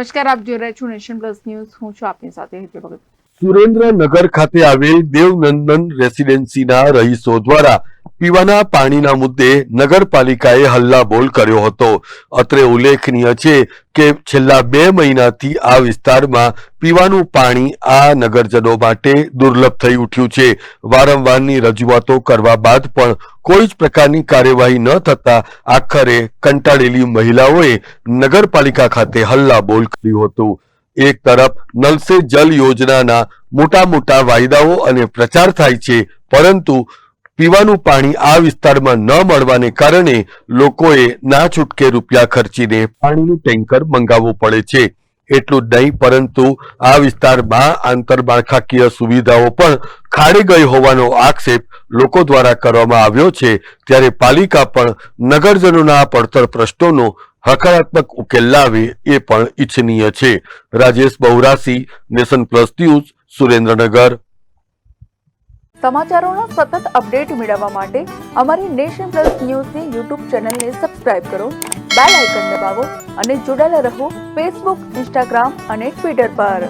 નમસ્કાર, આપ જોઈ રહ્યા છો નેશન પ્લસ ન્યૂઝ. હું છું આપની સાથે હેતલ ભગત. સુરેન્દ્રનગર ખાતે આવેલ દેવનંદન રેસિડેન્સીના રહીશો દ્વારા પીવાના પાણીના મુદ્દે નગરપાલિકાએ હલ્લાબોલ કર્યો હતો. અત્રે ઉલ્લેખનીય છે કે છેલ્લા 2 મહિનાથી આ વિસ્તારમાં પીવાનું પાણી આ નગરજનો માટે દુર્લભ થઈ ઉઠ્યું છે. વારંવારની રજૂઆતો કરવા બાદ પણ કોઈ જ પ્રકારની કાર્યવાહી ન થતા આખરે કંટાળેલી મહિલાઓએ નગરપાલિકા ખાતે હલ્લાબોલ કર્યું હતું. એક તરફ નલ સે જલ યોજનાના મોટા વાયદાઓ અને પ્રચાર થાય છે, પરંતુ પીવાનું પાણી આ વિસ્તારમાં ન મળવાને કારણે લોકોએ ના છૂટકે રૂપિયા ખર્ચીને પાણીનું ટેન્કર મંગાવવું પડે છે. એટલું જ નહીં, પરંતુ આ વિસ્તારમાં આંતરમાળખાકીય સુવિધાઓ પણ ખાડી ગઈ હોવાનો આક્ષેપ લોકો દ્વારા કરવામાં આવ્યો છે. ત્યારે પાલિકા પણ નગરજનોના પડતર પ્રશ્નોનો હકારાત્મક ઉકેલ લાવે એ પણ ઈચ્છનીય છે. Rajesh Bahurasi, Nation Plus News, Surendranagar. સમાચારોના સતત અપડેટ મેળવવા માટે અમારી નેશન પ્લસ ન્યૂઝની યુટ્યુબ ચેનલને સબસ્ક્રાઇબ કરો, બેલ આઇકન દબાવો અને જોડાયેલા રહો ફેસબુક, ઇન્સ્ટાગ્રામ અને ટ્વિટર પર.